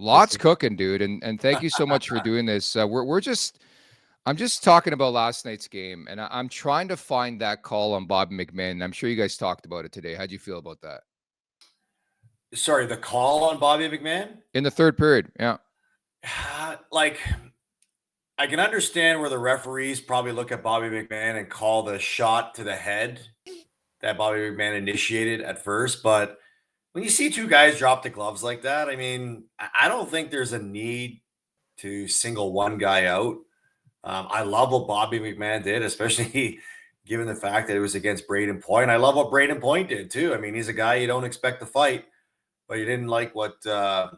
Lots cooking, dude. And thank you so much for doing this. I'm just talking about last night's game, and I'm trying to find that call on Bobby McMahon. I'm sure you guys talked about it today. How'd you feel about that? Sorry, the call on Bobby McMahon? In the third period, yeah. Like, I can understand where the referees probably look at Bobby McMahon and call the shot to the head that Bobby McMahon initiated at first, but when you see two guys drop the gloves like that, I mean, I don't think there's a need to single one guy out. I love what Bobby McMahon did, especially given the fact that it was against Braden Point. I love what Braden Point did too. I mean, he's a guy you don't expect to fight, but you didn't like what Bobby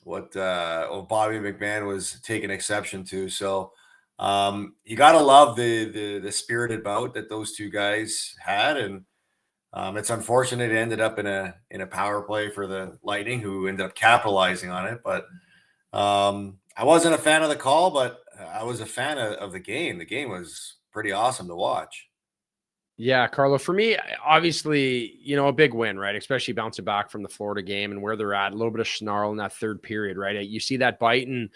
McMahon was taking exception to. So you got to love the spirited bout that those two guys had, and it's unfortunate it ended up in a power play for the Lightning, who ended up capitalizing on it. But I wasn't a fan of the call, but I was a fan of the game. The game was pretty awesome to watch. Yeah, Carlo, for me, obviously, a big win, right? Especially bouncing back from the Florida game and where they're at. A little bit of snarl in that third period, right? You see that bite, and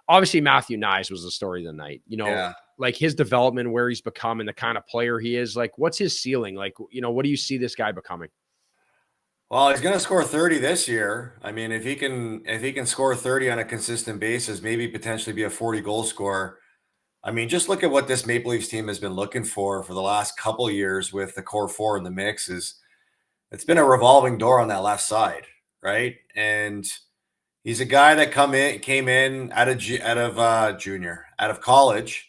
obviously Matthew Knies was the story of the night. Like his development, where he's become and the kind of player he is. Like, what's his ceiling? Like, what do you see this guy becoming? Well, he's going to score 30 this year. I mean, if he can score 30 on a consistent basis, maybe potentially be a 40 goal scorer. I mean, just look at what this Maple Leafs team has been looking for the last couple of years with the core four in the mix. It's been a revolving door on that left side, right? And he's a guy that came in out of college,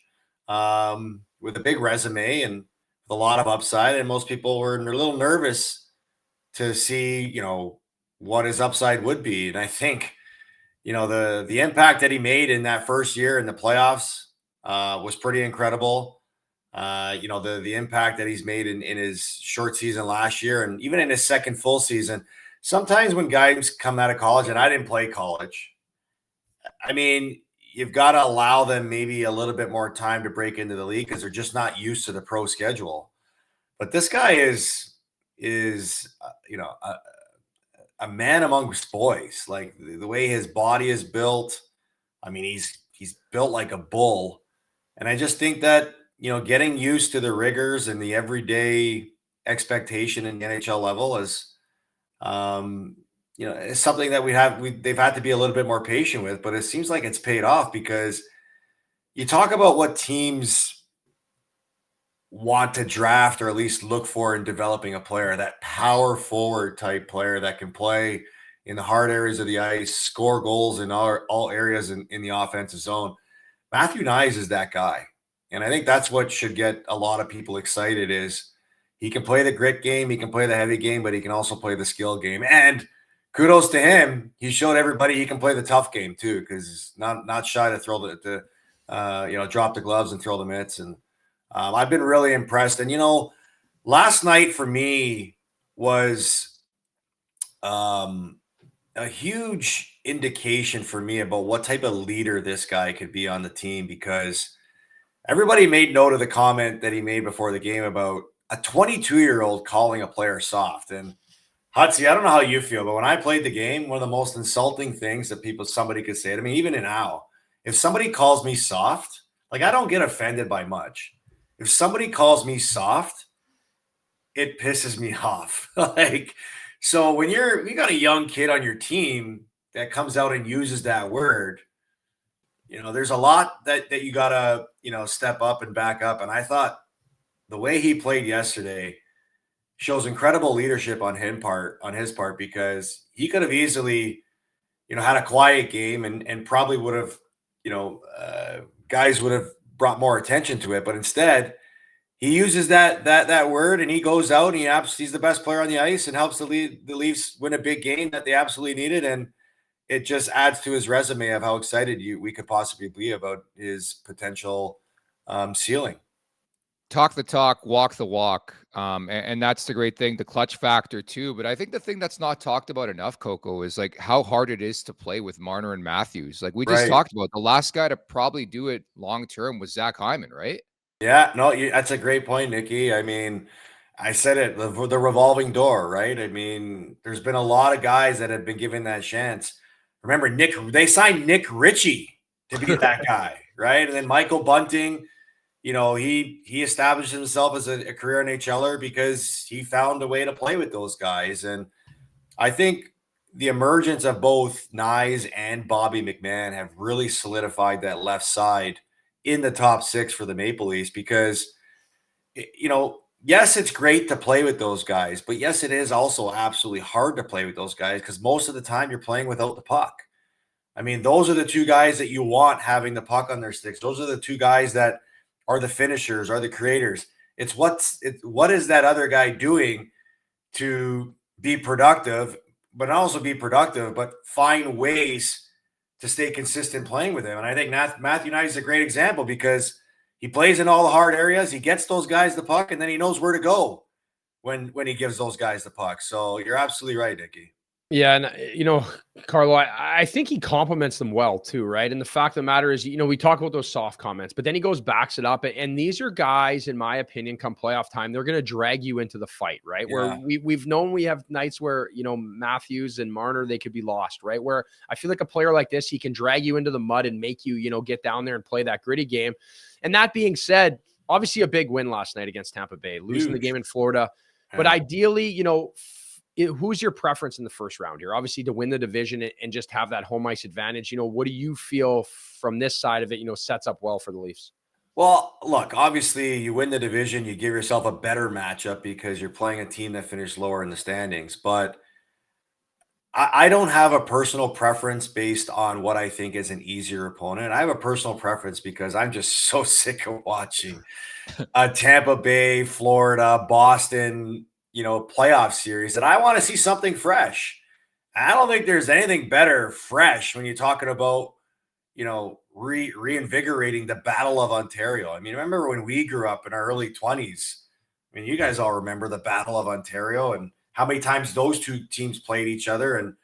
with a big resume and with a lot of upside. And most people were a little nervous to see, what his upside would be. And I think, the impact that he made in that first year in the playoffs was pretty incredible. The impact that he's made in his short season last year, and even in his second full season. Sometimes when guys come out of college, and I didn't play college, I mean, you've got to allow them maybe a little bit more time to break into the league because they're just not used to the pro schedule. But this guy is a man amongst boys. Like the way his body is built, I mean, he's built like a bull. And I just think that, getting used to the rigors and the everyday expectation in the NHL level is, it's something that they've had to be a little bit more patient with, but it seems like it's paid off because you talk about what teams want to draft or at least look for in developing a player, that power forward type player that can play in the hard areas of the ice, score goals in all areas in the offensive zone. Matthew Knies is that guy. And I think that's what should get a lot of people excited is he can play the grit game, he can play the heavy game, but he can also play the skill game. And kudos to him. He showed everybody he can play the tough game too, because he's not shy to throw drop the gloves and throw the mitts. And I've been really impressed. And, last night for me was a huge indication for me about what type of leader this guy could be on the team, because everybody made note of the comment that he made before the game about a 22-year-old calling a player soft. And Hutsy, I don't know how you feel, but when I played the game, one of the most insulting things that somebody could say to me, even now, if somebody calls me soft, like I don't get offended by much. If somebody calls me soft, it pisses me off. So when you got a young kid on your team that comes out and uses that word, there's a lot that you got to, step up and back up. And I thought the way he played yesterday shows incredible leadership on his part, because he could have easily, had a quiet game and probably would have, guys would have brought more attention to it. But instead, he uses that word and he goes out and he's the best player on the ice and helps the Leafs win a big game that they absolutely needed. And it just adds to his resume of how excited we could possibly be about his potential ceiling. Talk the talk, walk the walk. And that's the great thing, the clutch factor too. But I think the thing that's not talked about enough, Coco, is like how hard it is to play with Marner and Matthews. Like we just talked about, the last guy to probably do it long-term was Zach Hyman, right? Yeah, no, that's a great point, Nikki. I mean, I said it, the revolving door, right? I mean, there's been a lot of guys that have been given that chance. Remember, they signed Nick Ritchie to be that guy, right? And then Michael Bunting, he established himself as a career NHLer because he found a way to play with those guys. And I think the emergence of both Knies and Bobby McMahon have really solidified that left side in the top 6 for the Maple Leafs because, yes, it's great to play with those guys, but yes, it is also absolutely hard to play with those guys because most of the time you're playing without the puck. I mean, those are the two guys that you want having the puck on their sticks. Those are the two guys that are the finishers, are the creators. It's what is that other guy doing to be productive, but also be productive, but find ways to stay consistent playing with him. And I think Matthew Knies is a great example because he plays in all the hard areas. He gets those guys the puck, and then he knows where to go when he gives those guys the puck. So you're absolutely right, Nicky. Yeah. And, Carlo, I think he compliments them well too, right? And the fact of the matter is, we talk about those soft comments, but then he backs it up. And these are guys, in my opinion, come playoff time, they're going to drag you into the fight, right? Yeah. Where we've known we have nights where, Matthews and Marner, they could be lost, right? Where I feel like a player like this, he can drag you into the mud and make you, get down there and play that gritty game. And that being said, obviously a big win last night against Tampa Bay, losing the game in Florida. Yeah. But ideally, who's your preference in the first round here? Obviously to win the division and just have that home ice advantage. What do you feel from this side of it, sets up well for the Leafs? Well, look, obviously you win the division, you give yourself a better matchup because you're playing a team that finished lower in the standings. But I don't have a personal preference based on what I think is an easier opponent. I have a personal preference because I'm just so sick of watching Tampa Bay, Florida, Boston, playoff series that I want to see something fresh. I don't think there's anything better fresh when you're talking about, reinvigorating the Battle of Ontario. I mean, remember when we grew up in our early 20s? I mean, you guys all remember the Battle of Ontario and how many times those two teams played each other and,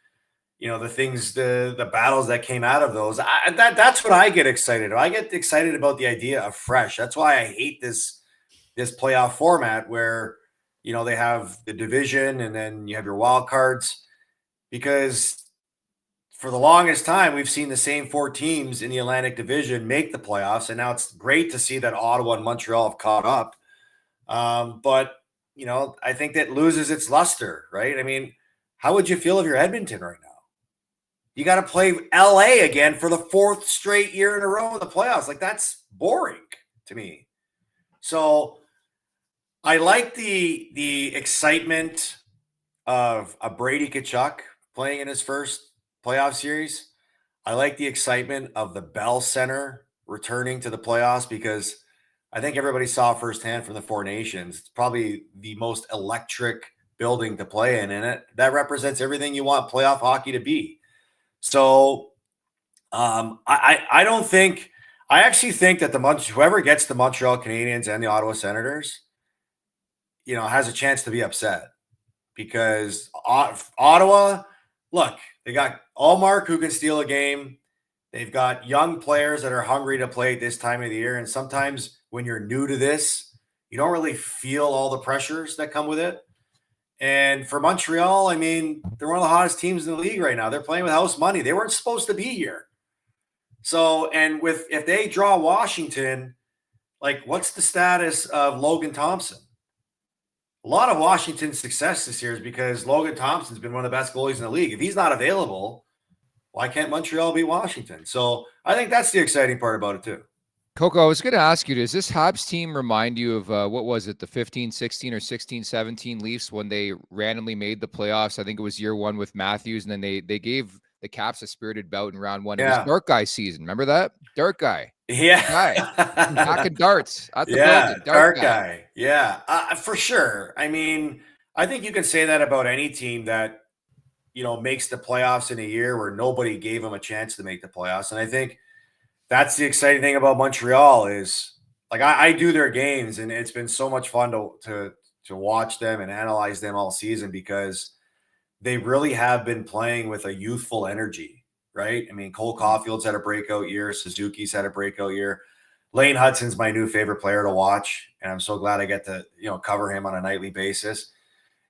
the battles that came out of those. That's what I get excited about. I get excited about the idea of fresh. That's why I hate this playoff format where, they have the division and then you have your wild cards, because for the longest time, we've seen the same 4 teams in the Atlantic Division make the playoffs. And now it's great to see that Ottawa and Montreal have caught up. But, I think that loses its luster, right? I mean, how would you feel if you're Edmonton right now? You got to play LA again for the 4th straight year in a row in the playoffs. Like, that's boring to me. So I like the excitement of a Brady Tkachuk playing in his first playoff series. I like the excitement of the Bell Center returning to the playoffs because I think everybody saw firsthand from the Four Nations. It's probably the most electric building to play in, and that represents everything you want playoff hockey to be. So I actually think that whoever gets the Montreal Canadiens and the Ottawa Senators, has a chance to be upset because Ottawa, look, they got Allmark who can steal a game. They've got young players that are hungry to play at this time of the year. And sometimes when you're new to this, you don't really feel all the pressures that come with it. And for Montreal, I mean, they're one of the hottest teams in the league right now. They're playing with house money. They weren't supposed to be here. So, and if they draw Washington, like, what's the status of Logan Thompson? A lot of Washington's success this year is because Logan Thompson's been one of the best goalies in the league. If he's not available, why can't Montreal beat Washington? So I think that's the exciting part about it too. Coco, I was going to ask you, does this Habs team remind you of, what was it, the 15-16 or 16-17 Leafs when they randomly made the playoffs? I think it was year 1 with Matthews, and then they gave the Caps a spirited bout in round 1. Yeah. It was Dark Guy season. Remember that? Dark Guy. Yeah. Guy. Back in darts at the building. Dark guy. Yeah, for sure. I mean, I think you can say that about any team that, makes the playoffs in a year where nobody gave them a chance to make the playoffs. And I think that's the exciting thing about Montreal is, like, I do their games, and it's been so much fun to watch them and analyze them all season because they really have been playing with a youthful energy, right? I mean, Cole Caulfield's had a breakout year. Suzuki's had a breakout year. Lane Hudson's my new favorite player to watch, and I'm so glad I get to, cover him on a nightly basis.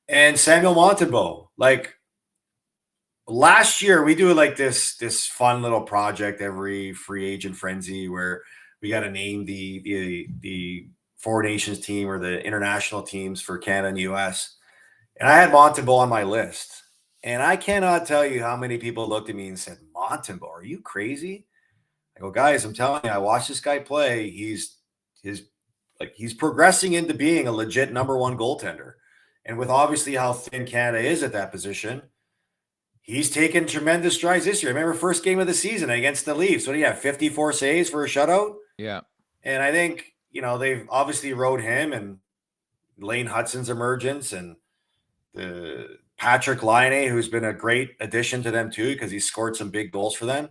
And Samuel Montembeault, like, last year we do like this fun little project every free agent frenzy where we got to name the Four Nations team or the international teams for Canada and US. And I had Montembeault on my list. And I cannot tell you how many people looked at me and said, Montembeault, are you crazy? I go, guys, I'm telling you, I watched this guy play. He's progressing into being a legit number one goaltender. And with obviously how thin Canada is at that position, he's taken tremendous strides this year. I remember first game of the season against the Leafs. What do you have? 54 saves for a shutout? Yeah. And I think, they've obviously rode him and Lane Hutson's emergence and the Patrick Laine, who's been a great addition to them too, because he scored some big goals for them.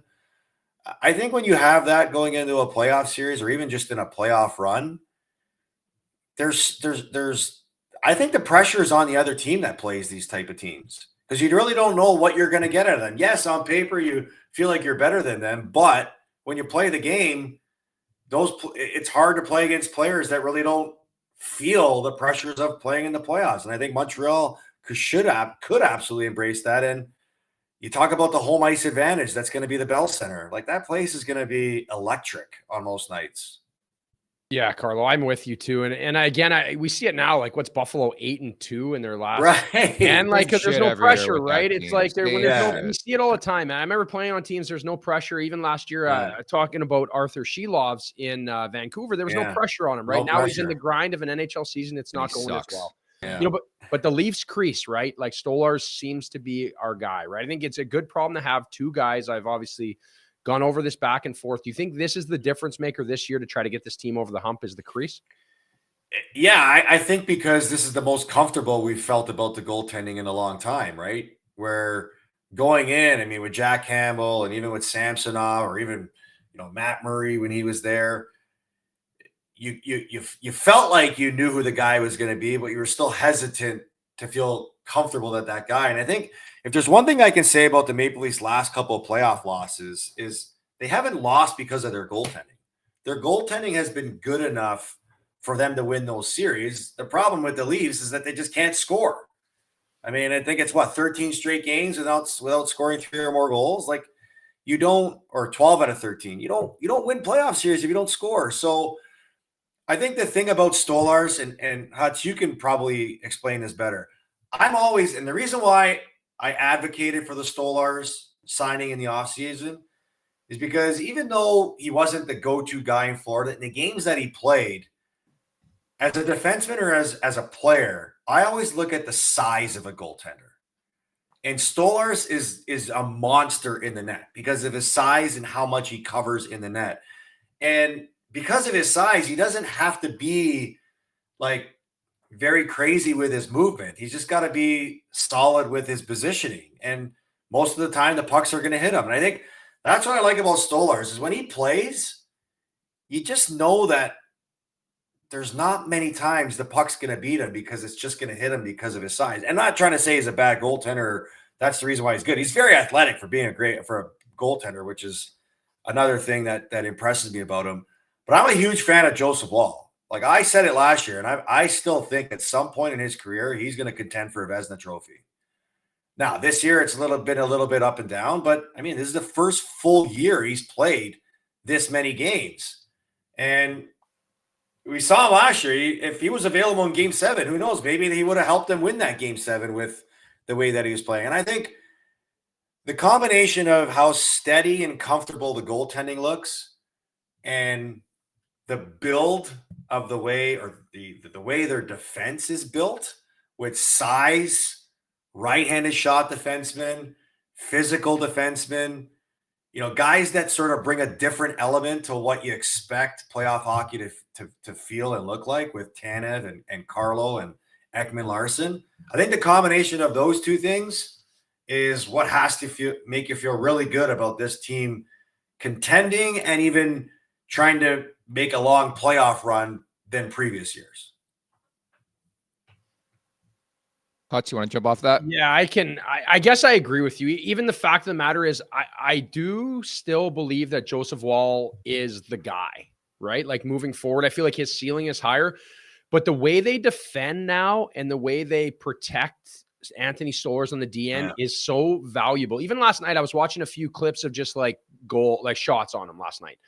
I think when you have that going into a playoff series or even just in a playoff run, I think the pressure is on the other team that plays these type of teams because you really don't know what you're going to get out of them. Yes, on paper, you feel like you're better than them, but when you play the game, it's hard to play against players that really don't feel the pressures of playing in the playoffs. And I think Montreal could absolutely embrace that. And you talk about the home ice advantage. That's going to be the Bell Center. Like that place is going to be electric on most nights. Yeah, Carlo, I'm with you too. And again, we see it now. Like, what's Buffalo 8-2 in their last? Right. And like, because there's no pressure, right? It's like we see it all the time. And I remember playing on teams. There's no pressure. Even last year, talking about Arthur Shelovs in Vancouver, there was no pressure on him. Right now, he's in the grind of an NHL season. It's not going as well. Yeah. But the Leafs crease, right? Like Stolarz seems to be our guy, right? I think it's a good problem to have two guys. I've obviously gone over this back and forth. Do you think this is the difference maker this year to try to get this team over the hump is the crease? Yeah, I think because this is the most comfortable we've felt about the goaltending in a long time, right? Where going in, I mean, with Jack Campbell and even with Samsonov or even, Matt Murray when he was there, you felt like you knew who the guy was going to be, but you were still hesitant to feel comfortable that guy. And I think if there's one thing I can say about the Maple Leafs' last couple of playoff losses is they haven't lost because of their goaltending. Their goaltending has been good enough for them to win those series. The problem with the Leafs is that they just can't score. I mean, I think it's 13 straight games without scoring 3 or more goals. Like you don't, or 12 out of 13. You don't win playoff series if you don't score. So I think the thing about Stolarz and Hutz, you can probably explain this better. And the reason why I advocated for the Stolarz signing in the offseason is because even though he wasn't the go-to guy in Florida, in the games that he played, as a defenseman or as a player, I always look at the size of a goaltender. And Stolarz is a monster in the net because of his size and how much he covers in the net. And because of his size, he doesn't have to be like very crazy with his movement. He's just got to be solid with his positioning. And most of the time the pucks are going to hit him. And I think that's what I like about Stolarz is when he plays, you just know that there's not many times the puck's going to beat him because it's just going to hit him because of his size. And not trying to say he's a bad goaltender. That's the reason why he's good. He's very athletic for a goaltender, which is another thing that impresses me about him. But I'm a huge fan of Joseph Woll. Like I said it last year, and I still think at some point in his career, he's going to contend for a Vezina trophy. Now, this year, it's a little bit up and down, but I mean, this is the first full year he's played this many games. And we saw him last year. If he was available in Game 7, who knows? Maybe he would have helped them win that Game 7 with the way that he was playing. And I think the combination of how steady and comfortable the goaltending looks and the build of the way the way their defense is built with size, right-handed shot defensemen, physical defensemen, guys that sort of bring a different element to what you expect playoff hockey to feel and look like with Tanev and Carlo and Ekman Larsson. I think the combination of those two things is what has to make you feel really good about this team contending and even trying to make a long playoff run than previous years. Hutz, you want to jump off that? Yeah, I can. I guess I agree with you. Even the fact of the matter is I do still believe that Joseph Woll is the guy, right? Like moving forward, I feel like his ceiling is higher. But the way they defend now and the way they protect Anthony Stolarz on the DN is so valuable. Even last night, I was watching a few clips of just like shots on him last night.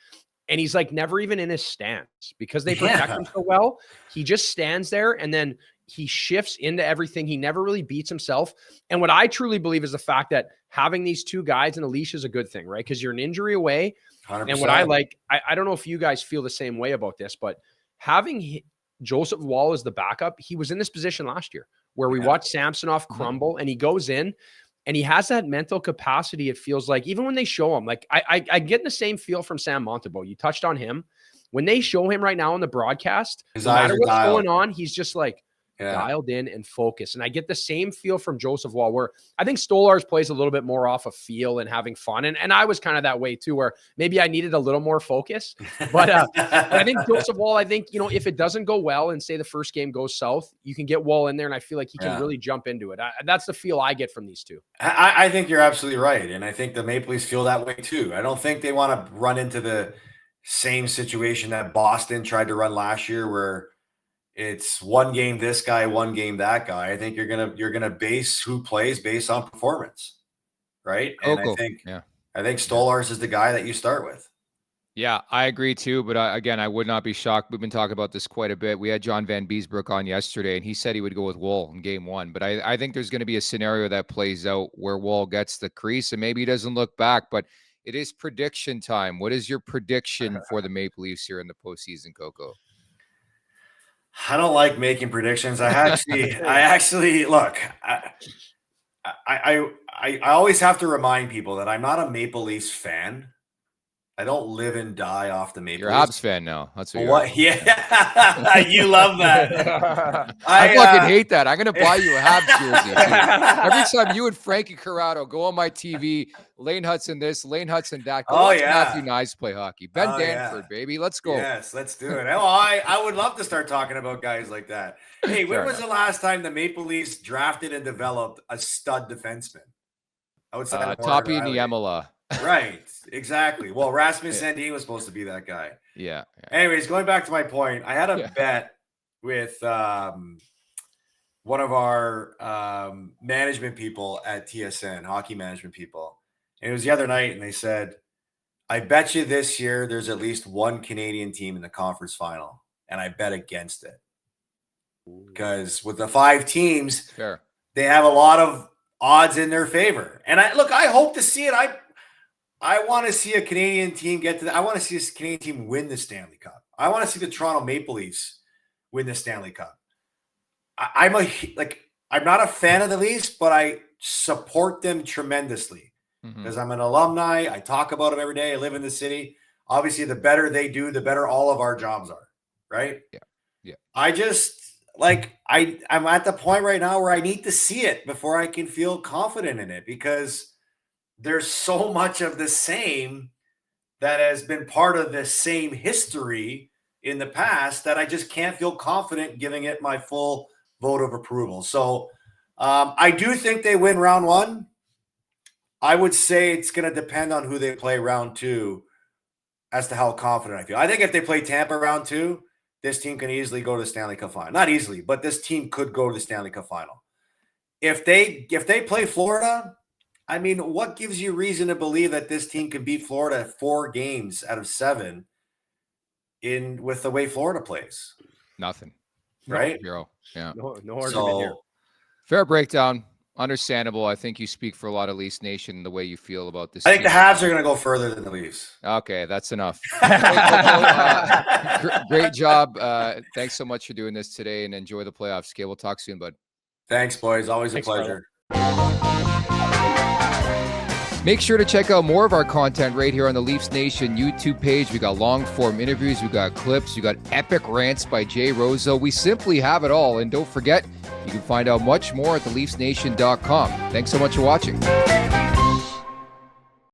And he's like never even in his stance because they protect him so well. He just stands there and then he shifts into everything. He never really beats himself. And what I truly believe is the fact that having these two guys in a leash is a good thing, right? Because you're an injury away. 100%. And what I like, I don't know if you guys feel the same way about this, but having Joseph Woll as the backup, he was in this position last year where we watched Samsonov crumble and he goes in and he has that mental capacity. It feels like even when they show him, like I get the same feel from Sam Montembeault. You touched on him. When they show him right now on the broadcast, no matter what's going on, he's just like dialed in and focused. And I get the same feel from Joseph Woll, where I think Stolarz plays a little bit more off of feel and having fun. And I was kind of that way too, where maybe I needed a little more focus. But I think Joseph Woll, I think, if it doesn't go well and say the first game goes south, you can get Woll in there. And I feel like he can really jump into it. That's the feel I get from these two. I think you're absolutely right. And I think the Maple Leafs feel that way too. I don't think they want to run into the same situation that Boston tried to run last year, where it's one game this guy, one game that guy. I think you're gonna base who plays based on performance, right? And I think Stolarz is the guy that you start with. Yeah, I agree too. But again, I would not be shocked. We've been talking about this quite a bit. We had John Van Beesbrook on yesterday, and he said he would go with Woll in game one. But I think there's going to be a scenario that plays out where Woll gets the crease, and maybe he doesn't look back. But it is prediction time. What is your prediction for the Maple Leafs here in the postseason, Coco? I don't like making predictions. I actually look. I always have to remind people that I'm not a Maple Leafs fan. I don't live and die off the Maple Leafs. You're a Habs fan now. That's what you're. What? Yeah, you love that. I fucking hate that. I'm gonna buy you a Habs jersey. Every time you and Frankie Corrado go on my TV, Lane Hutson this, Lane Hutson that. Go watch Matthew Knies play hockey. Ben Danford, baby, let's go. Yes, let's do it. I would love to start talking about guys like that. Hey, when was the last time the Maple Leafs drafted and developed a stud defenseman? Toppy Niemela. Right, exactly. Well, Rasmus Sandin was supposed to be that guy. Yeah. Anyways, going back to my point, I had a bet with one of our management people at TSN, hockey management people. And it was the other night, and they said, I bet you this year there's at least one Canadian team in the conference final. And I bet against it. Because with the 5 teams, they have a lot of odds in their favor. And I hope to see it. I want to see a Canadian team get to I want to see a Canadian team win the Stanley Cup. I want to see the Toronto Maple Leafs win the Stanley Cup. I'm not a fan of the Leafs, but I support them tremendously because I'm an alumni. I talk about them every day. I live in the city. Obviously, the better they do, the better all of our jobs are. Right? Yeah. I just I'm at the point right now where I need to see it before I can feel confident in it, because there's so much of the same that has been part of the same history in the past that I just can't feel confident giving it my full vote of approval. So I do think they win round 1. I would say it's going to depend on who they play round 2 as to how confident I feel. I think if they play Tampa round 2, this team can easily go to the Stanley Cup final. Not easily, but this team could go to the Stanley Cup final. If they play Florida, I mean, what gives you reason to believe that this team can beat Florida 4 games out of 7 with the way Florida plays? Nothing. Right? Zero. Yeah. No argument here. Fair breakdown. Understandable. I think you speak for a lot of Leafs Nation the way you feel about this. I think the Habs are going to go further than the Leafs. Okay, that's enough. Great job. Thanks so much for doing this today, and enjoy the playoffs. Okay, we'll talk soon, bud. Thanks, boys. Always a pleasure. Make sure to check out more of our content right here on the Leafs Nation YouTube page. We got long form interviews, we got clips, we got epic rants by Jay Roseau. We simply have it all. And don't forget, you can find out much more at theleafsnation.com. Thanks so much for watching.